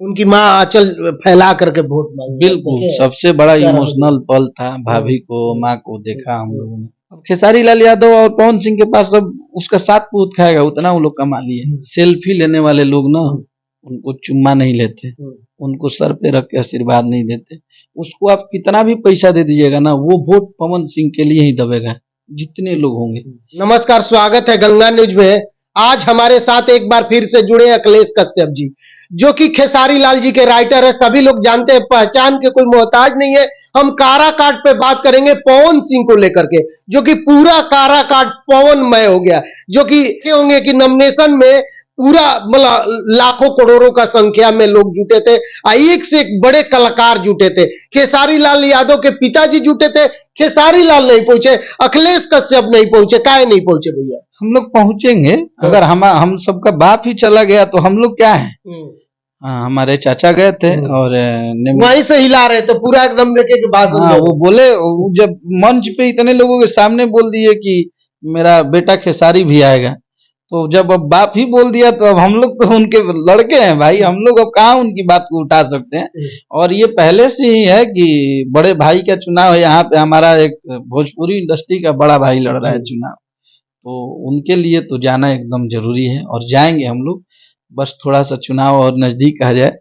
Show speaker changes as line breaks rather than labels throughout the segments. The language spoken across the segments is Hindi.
उनकी माँ आंचल फैला करके वोट मांगी।
बिल्कुल
देखिए,
सबसे बड़ा
क्या
इमोशनल पल था, भाभी को
हम्म,
माँ को देखा हम लोगों ने। अब खेसारी लाल यादव और पवन सिंह के पास अब उसका 7 पूत खाएगा उतना वो लोग कमा लिए। सेल्फी लेने वाले लोग ना उनको चुम्मा नहीं लेते, उनको सर पे रख के आशीर्वाद नहीं देते। उसको आप कितना भी पैसा दे दीजिएगा ना, वो वोट पवन सिंह के लिए ही दबेगा, जितने लोग होंगे।
नमस्कार, स्वागत है गंगा न्यूज में। आज हमारे साथ एक बार फिर से जुड़े अखिलेश कश्यप जी, जो कि खेसारी लाल जी के राइटर है। सभी लोग जानते हैं, पहचान के कोई मोहताज नहीं है। हम काराकाट पे बात करेंगे पवन सिंह को लेकर के, जो कि पूरा काराकाट पवनमय हो गया। जो कि होंगे कि नॉमिनेशन में पूरा मतलब लाखों करोड़ों का संख्या में लोग जुटे थे। एक से एक बड़े कलाकार जुटे थे। खेसारी लाल यादव के पिताजी जुटे थे, खेसारी लाल नहीं पहुंचे, अखिलेश कश्यप नहीं पहुंचे। काहे नहीं पहुंचे भैया?
हम लोग पहुंचेंगे, अगर हम सबका बाप ही चला गया तो हम लोग क्या है। हाँ, हमारे चाचा गए थे और
वहीं से हिला रहे थे पूरा एकदम लेके भाषण।
हाँ, वो बोले, वो जब मंच पे इतने लोगों के सामने बोल दिए कि मेरा बेटा खेसारी भी आएगा, तो जब अब बाप ही बोल दिया तो अब हम लोग तो उनके लड़के हैं भाई, हम लोग अब कहाँ उनकी बात को उठा सकते हैं। और ये पहले से ही है कि बड़े भाई का चुनाव है, यहाँ पे हमारा एक भोजपुरी इंडस्ट्री का बड़ा भाई लड़ रहा है चुनाव, तो उनके लिए तो जाना एकदम जरूरी है और जाएंगे हम लोग। बस थोड़ा सा चुनाव और नजदीक आ जाए,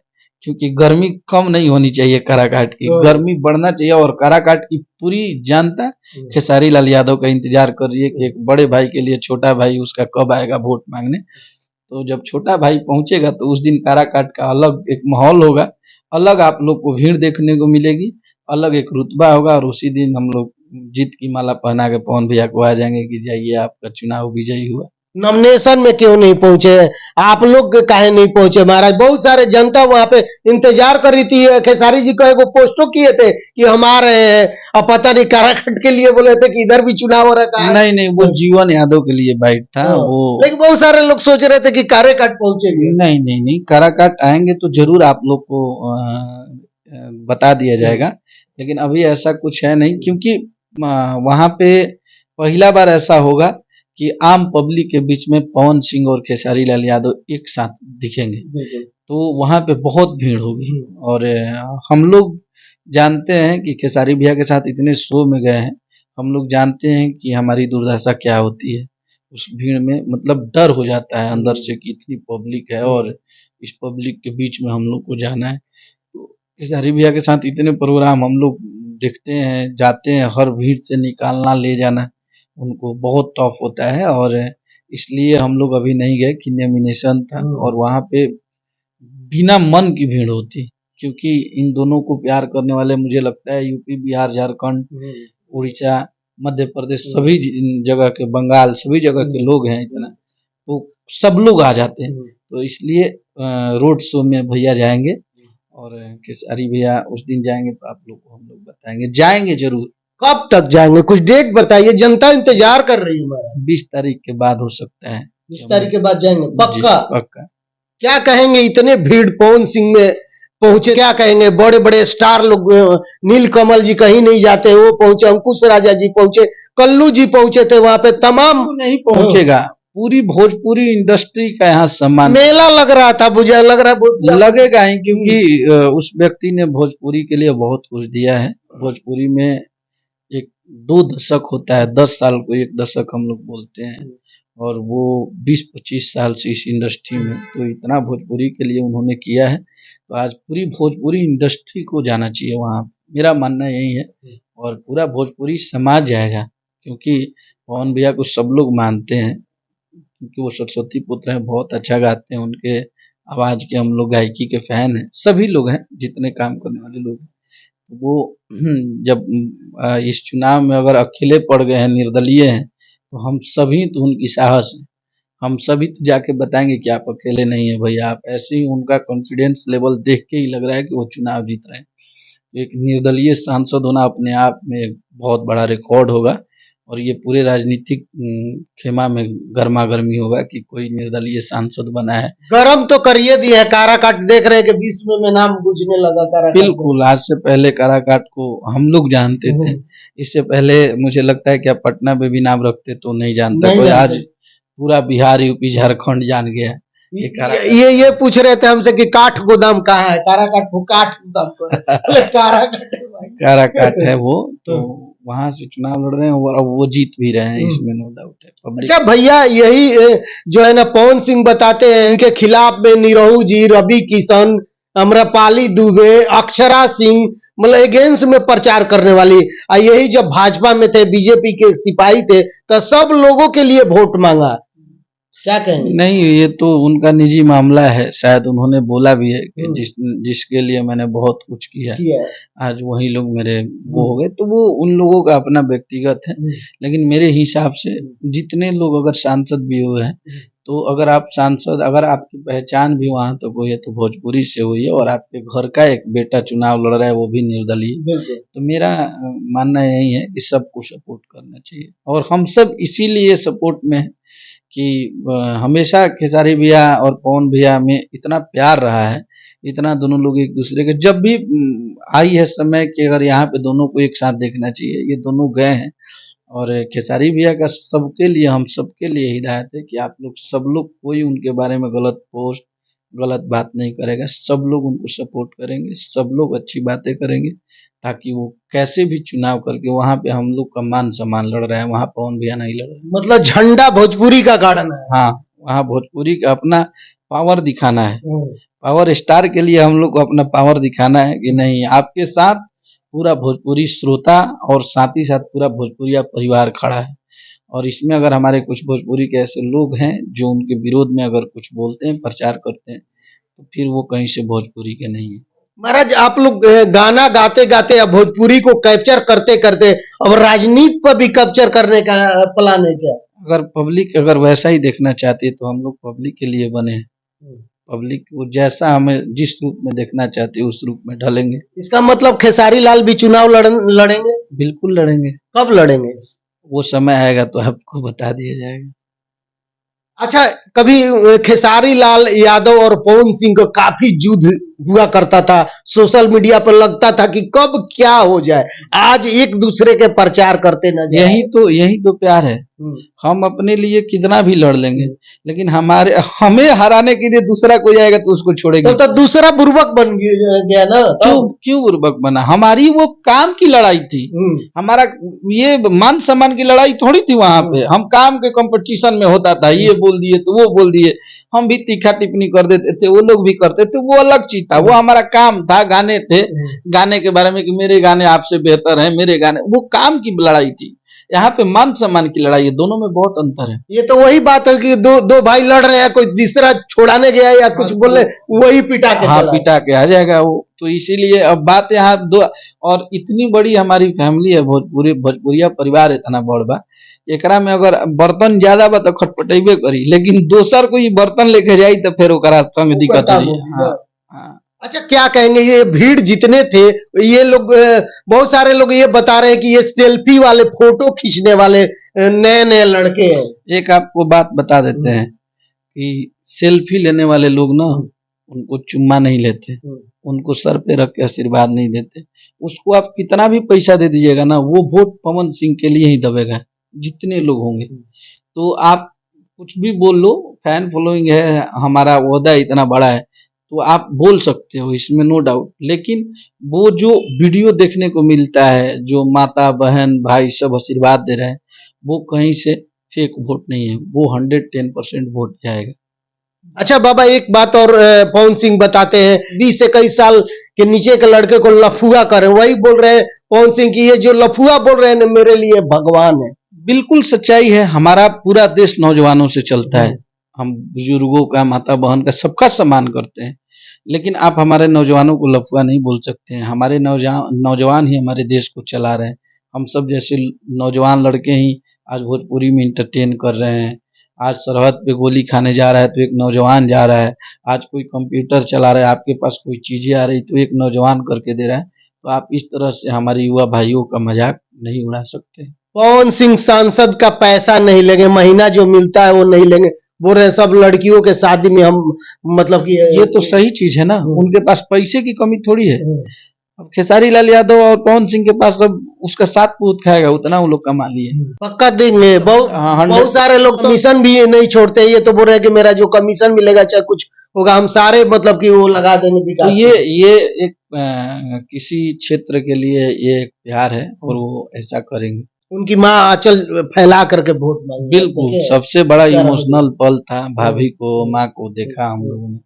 क्योंकि गर्मी कम नहीं होनी चाहिए काराकाट की, गर्मी बढ़ना चाहिए। और काराकाट की पूरी जनता खेसारी लाल यादव का इंतजार कर रही है कि एक बड़े भाई के लिए छोटा भाई उसका कब आएगा वोट मांगने। तो जब छोटा भाई पहुंचेगा तो उस दिन काराकाट का अलग एक माहौल होगा, अलग आप लोग को भीड़ देखने को मिलेगी, अलग एक रुतबा होगा। और उसी दिन हम लोग जीत की माला पहना के पवन भैया को आ जाएंगे कि जाइए आपका चुनाव विजयी हुआ।
नॉमिनेशन में क्यों नहीं पहुंचे? आप लोग काहे नहीं पहुंचे महाराज? बहुत सारे जनता वहां पे इंतजार कर रही थी। खेसारी जी को एगो पोस्टो किए थे कि हम आ रहे हैं, अब पता नहीं काराकाट के लिए बोले थे कि इधर भी चुनाव हो रहा है।
नहीं, वो जीवन यादव के लिए बाइट था वो।
लेकिन बहुत सारे लोग सोच रहे थे कि काराकाट पहुंचेंगे।
नहीं, काराकाट आएंगे तो जरूर आप लोग को बता दिया जाएगा, लेकिन अभी ऐसा कुछ है नहीं, क्योंकि वहां पे पहला बार ऐसा होगा कि आम पब्लिक के बीच में पवन सिंह और खेसारी लाल यादव एक साथ दिखेंगे, तो वहां पे बहुत भीड़ होगी। और हम लोग जानते हैं कि खेसारी भैया के साथ इतने शो में गए हैं, हम लोग जानते हैं कि हमारी दुर्दशा क्या होती है उस भीड़ में। मतलब डर हो जाता है अंदर से कि इतनी पब्लिक है और इस पब्लिक के बीच में हम लोग को जाना है। तो खेसारी भैया के साथ इतने प्रोग्राम हम लोग देखते हैं, जाते हैं, हर भीड़ से निकालना ले जाना उनको बहुत टफ होता है। और इसलिए हम लोग अभी नहीं गए कि नॉमिनेशन था और वहां पे बिना मन की भीड़ होती, क्योंकि इन दोनों को प्यार करने वाले मुझे लगता है यूपी, बिहार, झारखंड, उड़ीसा, मध्य प्रदेश, सभी जगह के, बंगाल, सभी जगह के लोग हैं इतना, तो सब लोग आ जाते हैं। तो इसलिए रोड शो में भैया जाएंगे और खेसारी भैया उस दिन जाएंगे तो आप लोग को हम लोग बताएंगे, जाएंगे जरूर।
कब तक जाएंगे? कुछ डेट बताइए, जनता इंतजार कर रही है।
20 तारीख के बाद हो सकता है।
20 तारीख के बाद जाएंगे पक्का?
पक्का।
क्या कहेंगे, इतने भीड़ पवन सिंह में पहुंचे, क्या कहेंगे? बड़े बड़े स्टार लोग, नील कमल जी कहीं नहीं जाते, वो पहुंचे, अंकुश राजा जी पहुंचे, कल्लू जी पहुंचे थे वहां पे, तमाम
नहीं पहुंचेगा, पूरी भोजपुरी इंडस्ट्री का यहाँ सम्मान, मेला
लग रहा था, मुझे लग रहा है
लगेगा ही, क्योंकि उस व्यक्ति ने भोजपुरी के लिए बहुत कुछ दिया है। भोजपुरी में एक 2 दशक होता है, 10 साल को 1 दशक हम लोग बोलते हैं, और वो 20-25 साल से इस इंडस्ट्री में, तो इतना भोजपुरी के लिए उन्होंने किया है, तो आज पूरी भोजपुरी इंडस्ट्री को जाना चाहिए वहाँ, मेरा मानना यही है। और पूरा भोजपुरी समाज जाएगा, क्योंकि पवन भैया को सब लोग मानते हैं, क्योंकि वो सरस्वती पुत्र हैं, बहुत अच्छा गाते हैं, उनके आवाज़ के हम लोग गायकी के फैन हैं, सभी लोग हैं, जितने काम करने वाले लोग हैं। वो जब इस चुनाव में अगर अकेले पड़ गए हैं, निर्दलीय हैं, तो हम सभी तो उनकी साहस है, हम सभी तो जाके बताएंगे कि आप अकेले नहीं है भैया, आप ऐसे ही। उनका कॉन्फिडेंस लेवल देख के ही लग रहा है कि वो चुनाव जीत रहे हैं। एक निर्दलीय सांसद होना अपने आप में एक बहुत बड़ा रिकॉर्ड होगा, और ये पूरे राजनीतिक खेमा में गर्मा गर्मी होगा कि कोई निर्दलीय सांसद बना है।
गरम तो करिए दिए है, काराकाट देख रहे हैं कि 20 में नाम गुजरने लगा काराकाट।
बिल्कुल, आज से पहले काराकाट को हम लोग जानते थे, इससे पहले मुझे लगता है कि आप पटना में भी नाम रखते तो नहीं जानता कोई, आज पूरा बिहार, यूपी, झारखंड जान गया।
ये पूछ रहे थे हमसे कि काठ गोदाम कहाँ है, काराकाट वो काठ गोदाम को है। अरे काराकाट है भाई।
काराकाट है वो, तो वहां से चुनाव लड़ रहे हैं और अब वो जीत भी रहे हैं, इसमें नो डाउट है। पब्लिक
अच्छा भैया, यही जो है ना पवन सिंह बताते हैं इनके खिलाफ में निरहू जी, रवि किशन, अम्रपाली दुबे, अक्षरा सिंह, मतलब अगेंस्ट में प्रचार करने वाली। यही जब भाजपा में थे, बीजेपी के सिपाही थे, तो सब लोगों के लिए वोट मांगा। क्या कहेंगे?
नहीं, ये तो उनका निजी मामला है, शायद उन्होंने बोला भी है कि जिसके लिए मैंने बहुत कुछ किया है, आज वही लोग मेरे वो हो गए, तो वो उन लोगों का अपना व्यक्तिगत है। लेकिन मेरे हिसाब से जितने लोग अगर सांसद भी हुए हैं, तो अगर आप सांसद, अगर आपकी पहचान भी वहां तक हुई है तो भोजपुरी से हुई है, और आपके घर का एक बेटा चुनाव लड़ रहा है वो भी निर्दलीय, तो मेरा मानना यही है कि सबको सपोर्ट करना चाहिए। और हम सब इसीलिए सपोर्ट में है कि हमेशा खेसारी भैया और पवन भैया में इतना प्यार रहा है, इतना दोनों लोग एक दूसरे के, जब भी आई है समय कि अगर यहाँ पे दोनों को एक साथ देखना चाहिए, ये दोनों गए हैं। और खेसारी भैया का सबके लिए, हम सबके लिए हिदायत है कि आप लोग सब लोग, कोई उनके बारे में गलत पोस्ट, गलत बात नहीं करेगा, सब लोग उनको सपोर्ट करेंगे, सब लोग अच्छी बातें करेंगे, ताकि वो कैसे भी चुनाव करके वहाँ पे हम लोग का मान सम्मान लड़ रहे हैं, वहाँ पवन भैया नहीं लड़ रहे।
मतलब झंडा भोजपुरी का गाड़ना है।
हाँ, वहाँ भोजपुरी का अपना पावर दिखाना है, पावर स्टार के लिए हम लोग को अपना पावर दिखाना है कि नहीं, आपके साथ पूरा भोजपुरी श्रोता और साथ ही साथ पूरा भोजपुरिया परिवार खड़ा है। और इसमें अगर हमारे कुछ भोजपुरी के ऐसे लोग हैं जो उनके विरोध में अगर कुछ बोलते हैं, प्रचार करते हैं, तो फिर वो कहीं से भोजपुरी के नहीं है।
महाराज, आप लोग गाना गाते गाते अब भोजपुरी को कैप्चर करते करते अब राजनीति पर भी कैप्चर करने का प्लान है क्या?
अगर पब्लिक अगर वैसा ही देखना चाहती है तो हम लोग पब्लिक के लिए बने हैं। पब्लिक वो जैसा हमें जिस रूप में देखना चाहती है उस रूप में ढलेंगे।
इसका मतलब खेसारी लाल भी चुनाव लड़ेंगे?
बिल्कुल लड़ेंगे।
कब लड़ेंगे?
वो समय आएगा तो आपको बता दिया जाएगा।
अच्छा, कभी खेसारी लाल यादव और पवन सिंह को काफी युद्ध हुआ करता था, सोशल मीडिया पर लगता था कि कब क्या हो जाए, आज एक दूसरे के प्रचार करते नजर।
यही तो प्यार है। हम अपने लिए कितना भी लड़ लेंगे, लेकिन हमें हराने के लिए दूसरा कोई आएगा तो उसको छोड़ेंगे।
तो दूसरा बुर्बक बन गया ना।
क्यों बुर्बक बना? हमारी वो काम की लड़ाई थी, हमारा ये मान सम्मान की लड़ाई थोड़ी थी। वहां पे हम काम के कंपटीशन में होता था, ये बोल दिए तो वो बोल दिए, हम भी तीखा टिप्पणी कर देते थे, वो लोग भी करते थे, वो अलग चीज था। वो हमारा काम था, गाने थे, गाने के बारे में कि मेरे गाने आपसे बेहतर हैं, मेरे गाने, वो काम की लड़ाई थी। यहाँ पे मान सम्मान की लड़ाई है, दोनों में बहुत अंतर है।
ये तो वही बात है कि दो भाई लड़ रहे हैं, कोई तीसरा छोड़ाने गया या कुछ बोले वही पिटा के,
हाँ, पिटा के आ जाएगा वो। तो इसीलिए अब बात यहाँ दो, और इतनी बड़ी हमारी फैमिली है, भोजपुरिया परिवार इतना बड़ बा, एकरा में अगर बर्तन ज्यादा बा तो खटपटेबे करी, लेकिन दोसर कोई बर्तन लेके जाई तो फिर ओकरा संग दिक्कत होई।
अच्छा, क्या कहेंगे, ये भीड़ जितने थे, ये लोग बहुत सारे लोग ये बता रहे हैं कि ये सेल्फी वाले, फोटो खींचने वाले नए नए लड़के हैं।
एक आपको बात बता देते हैं कि सेल्फी लेने वाले लोग ना, उनको चुम्मा नहीं लेते, उनको सर पे रख के आशीर्वाद नहीं देते। उसको आप कितना भी पैसा दे दीजिएगा ना, वो वोट पवन सिंह के लिए ही दबेगा, जितने लोग होंगे। तो आप कुछ भी बोल लो, फैन फॉलोइंग है, हमारा ओहदा इतना बड़ा है, तो आप बोल सकते हो, इसमें नो डाउट। लेकिन वो जो वीडियो देखने को मिलता है, जो माता बहन भाई सब आशीर्वाद दे रहे हैं, वो कहीं से फेक वोट नहीं है, वो 110% वोट जाएगा।
अच्छा बाबा, एक बात और पवन सिंह बताते हैं, 20 से कई साल के नीचे के लड़के को लफुआ करे, वही बोल रहे हैं पवन सिंह की ये जो लफुआ बोल रहे हैं मेरे लिए भगवान है। बिल्कुल
सच्चाई है। हमारा पूरा देश नौजवानों से चलता है, हम बुजुर्गों का, माता बहन का, सबका सम्मान करते हैं, लेकिन आप हमारे नौजवानों को लफुआ नहीं बोल सकते हैं। हमारे नौजवान ही हमारे देश को चला रहे हैं। हम सब जैसे नौजवान लड़के ही आज भोजपुरी में इंटरटेन कर रहे हैं। आज सरहद पे गोली खाने जा रहा है तो एक नौजवान जा रहा है, आज कोई कंप्यूटर चला रहा है, आपके पास कोई चीजें आ रही तो एक नौजवान करके दे रहा है। तो आप इस तरह से हमारे युवा भाइयों का मजाक नहीं उड़ा सकते।
पवन सिंह सांसद का पैसा नहीं लेंगे, महीना जो मिलता है वो नहीं लेंगे, बोल रहे सब लड़कियों के शादी में हम, मतलब कि
ये तो सही चीज है ना, उनके पास पैसे की कमी थोड़ी है। अब खेसारी लाल यादव और पवन सिंह के पास अब उसका 7 पूत खाएगा, उतना वो लोग कमा लिए।
पक्का देंगे। बहुत
हाँ,
बहुत सारे लोग कमीशन भी नहीं छोड़ते, ये तो बोल रहे हैं कि मेरा जो कमीशन मिलेगा चाहे कुछ होगा हम सारे मतलब कि वो लगा देंगे
तो
विकास
ये एक किसी क्षेत्र के लिए ये एक प्यार है और वो ऐसा करेंगे।
उनकी माँ आंचल फैला करके वोट मांगे।
बिल्कुल सबसे बड़ा इमोशनल पल था, भाभी को माँ को देखा हम लोगों ने,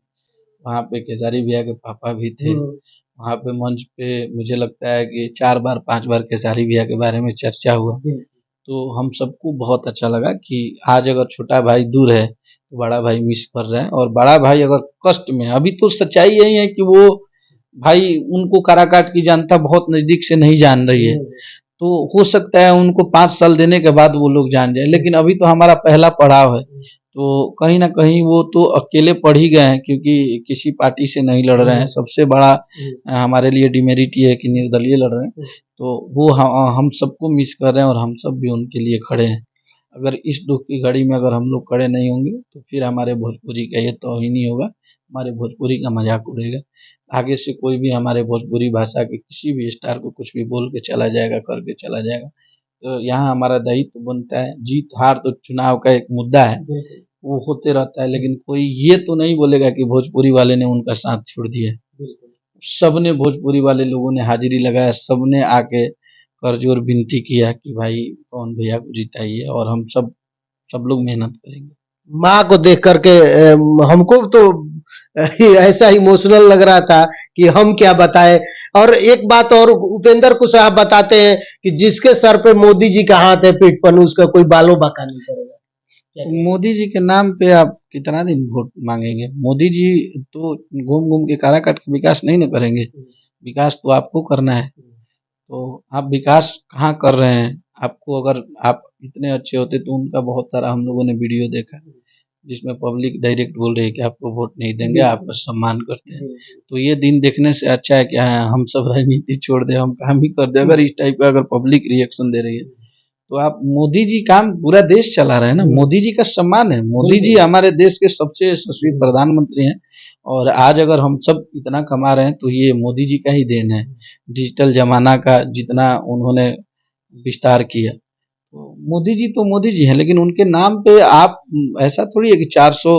वहाँ पे खेसारी भैया के पापा भी थे, वहाँ पे मंच पे मुझे लगता है कि 4 बार 5 बार खेसारी भैया के बारे में चर्चा हुआ, तो हम सबको बहुत अच्छा लगा कि आज अगर छोटा भाई दूर है तो बड़ा भाई मिस कर रहा है, और बड़ा भाई अगर कष्ट में है, अभी तो सच्चाई यही है कि वो भाई उनको काराकाट की जनता बहुत नजदीक से नहीं जान रही है, तो हो सकता है उनको 5 साल देने के बाद वो लोग जान जाए, लेकिन अभी तो हमारा पहला पड़ाव है, तो कहीं ना कहीं वो तो अकेले पड़ ही गए हैं क्योंकि किसी पार्टी से नहीं लड़ रहे हैं। सबसे बड़ा हमारे लिए डिमेरिट ये है कि निर्दलीय लड़ रहे हैं, तो वो हम सबको मिस कर रहे हैं और हम सब भी उनके लिए खड़े हैं। अगर इस दुख की घड़ी में अगर हम लोग खड़े नहीं होंगे तो फिर हमारे भोजपुरी का ये तौहीन ही होगा, हमारे भोजपुरी का मजाक उड़ेगा। आगे से कोई भी हमारे भोजपुरी भाषा के किसी भी स्टार को कुछ भी बोल के चला जाएगा, करके चला जाएगा, तो यहाँ हमारा दायित्व बनता है। जीत हार तो चुनाव का एक मुद्दा है, वो होते रहता है, लेकिन कोई ये तो नहीं बोलेगा कि भोजपुरी वाले ने उनका साथ छोड़ दिया। सबने भोजपुरी वाले लोगों ने हाजिरी लगाया, सबने आके करजोर विनती किया कि भाई पवन भैया को जिताइए, और हम सब लोग मेहनत करेंगे।
माँ को देख करके हमको तो ऐसा इमोशनल लग रहा था कि हम क्या बताएं। और एक बात और उपेंद्र कुशवाहा बताते हैं कि जिसके सर पे मोदी जी का हाथ है पीठ पर उसका कोई बालों बाका नहीं करेगा।
मोदी जी के नाम पे आप कितना दिन वोट मांगेंगे? मोदी जी तो घूम घूम के काराकाट का विकास नहीं ना करेंगे, विकास तो आपको करना है, तो आप विकास कहाँ कर रहे हैं? आपको अगर आप इतने अच्छे होते तो उनका बहुत सारा हम लोगों ने वीडियो देखा जिसमें पब्लिक डायरेक्ट बोल रही है कि आपको वोट नहीं देंगे, आपका सम्मान करते हैं। तो ये दिन देखने से अच्छा है कि हाँ, हम सब राजनीति छोड़ दें, हम काम ही कर दें। अगर इस टाइप का अगर पब्लिक रिएक्शन दे रही है तो आप मोदी जी काम पूरा देश चला रहे हैं ना, मोदी जी का सम्मान है। मोदी जी हमारे देश के सबसे यशस्वी प्रधानमंत्री हैं, और आज अगर हम सब इतना कमा रहे हैं तो ये मोदी जी का ही देन है। डिजिटल जमाना का जितना उन्होंने विस्तार किया, तो मोदी जी तो मोदी जी हैं, लेकिन उनके नाम पे आप ऐसा थोड़ी है कि 400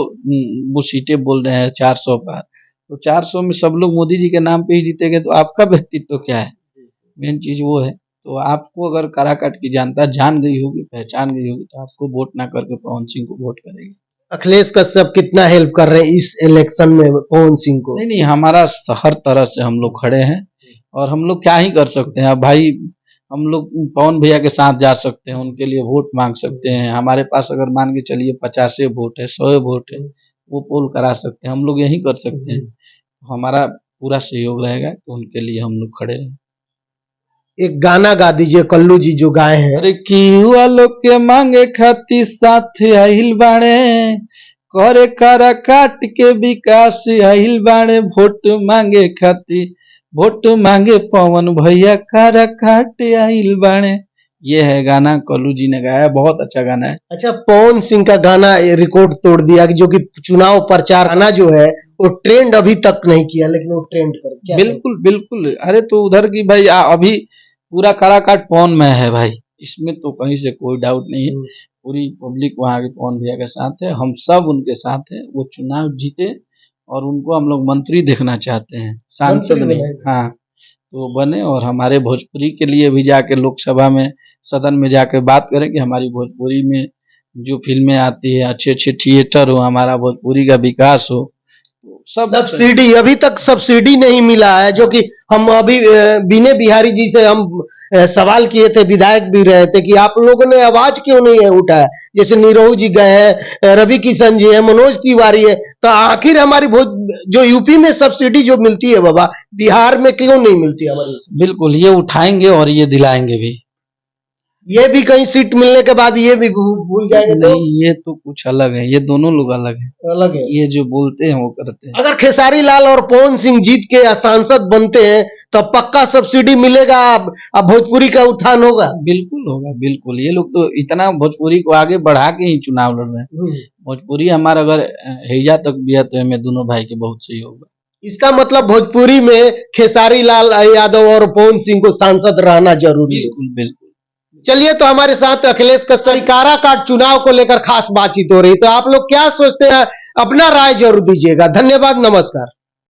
वो सीटें बोल रहे हैं 400 पार, तो 400 में सब लोग मोदी जी के नाम पे ही जीतेंगे तो आपका व्यक्तित्व क्या है? मेन चीज वो है। तो आपको अगर काराकाट की जनता जान गई होगी, पहचान गई होगी, तो आपको वोट ना करके पवन सिंह को वोट करेगी।
अखिलेश कश्यप कितना हेल्प कर रहे हैं इस इलेक्शन में पवन सिंह को?
नहीं, हमारा हर तरह से हम लोग खड़े हैं, और हम लोग क्या ही कर सकते हैं। अब भाई हम लोग पवन भैया के साथ जा सकते हैं, उनके लिए वोट मांग सकते हैं। हमारे पास अगर मान के चलिए 50 वोट है, 100 वोट है, वो पोल करा सकते हैं, हम लोग यही कर सकते हैं। हमारा पूरा सहयोग रहेगा कि उनके लिए हम लोग खड़े रहें।
एक गाना गा दीजिए कल्लू जी जो गाए हैं।
अरे किहुआ लोग के मांगे खातिर साथ आइल बाड़े, करे कारा काट के विकास आइल बाड़े, वोट मांगे खातिर वोट मांगे पवन भैया कारा काट आइल बाड़े। ये है गाना, कल्लू जी ने गाया, बहुत अच्छा गाना है।
अच्छा, पवन सिंह का गाना रिकॉर्ड तोड़ दिया, जो कि चुनाव प्रचार गाना जो है वो ट्रेंड अभी तक नहीं किया, लेकिन वो ट्रेंड कर गया।
बिल्कुल बिल्कुल। अरे तो उधर की भाई अभी पूरा काराकाट पवन में है भाई, इसमें तो कहीं से कोई डाउट नहीं है। पूरी पब्लिक वहाँ के पवन भैया के साथ है, हम सब उनके साथ है। वो चुनाव जीते और उनको हम लोग मंत्री देखना चाहते हैं, सांसद नहीं। हाँ, तो बने और हमारे भोजपुरी के लिए भी जाके लोकसभा में, सदन में जाके बात करें कि हमारी भोजपुरी में जो फिल्में आती है, अच्छे अच्छे थिएटर हो, हमारा भोजपुरी का विकास हो। सब
सब्सिडी अभी तक सब्सिडी नहीं मिला है, जो कि हम अभी बीने बिहारी जी से हम सवाल किए थे, विधायक भी रहे थे कि आप लोगों ने आवाज क्यों नहीं उठाया। जैसे नीरव जी गए हैं, रवि किशन जी है, मनोज तिवारी है, तो आखिर हमारी जो यूपी में सब्सिडी जो मिलती है बाबा, बिहार में क्यों नहीं मिलती हमारी?
बिल्कुल, ये उठाएंगे और ये दिलाएंगे भी।
ये भी कहीं सीट मिलने के बाद ये भी भूल जाएंगे?
नहीं, ये तो कुछ अलग है, ये दोनों लोग अलग है। ये जो बोलते हैं वो करते हैं।
अगर खेसारी लाल और पवन सिंह जीत के सांसद बनते हैं तो पक्का सब्सिडी मिलेगा, अब भोजपुरी का उत्थान होगा।
बिल्कुल होगा, बिल्कुल। ये लोग तो इतना भोजपुरी को आगे बढ़ा के ही चुनाव लड़ रहे हैं। भोजपुरी हमारा अगर हैया तक भी है तो हमें दोनों भाई के बहुत सहयोग है।
इसका मतलब भोजपुरी में खेसारी लाल यादव और पवन सिंह को सांसद रहना जरूरी है।
बिल्कुल बिल्कुल।
चलिए, तो हमारे साथ अखिलेश कश्यप काराकाट चुनाव को लेकर खास बातचीत हो रही, तो आप लोग क्या सोचते हैं, अपना राय जरूर दीजिएगा। धन्यवाद, नमस्कार।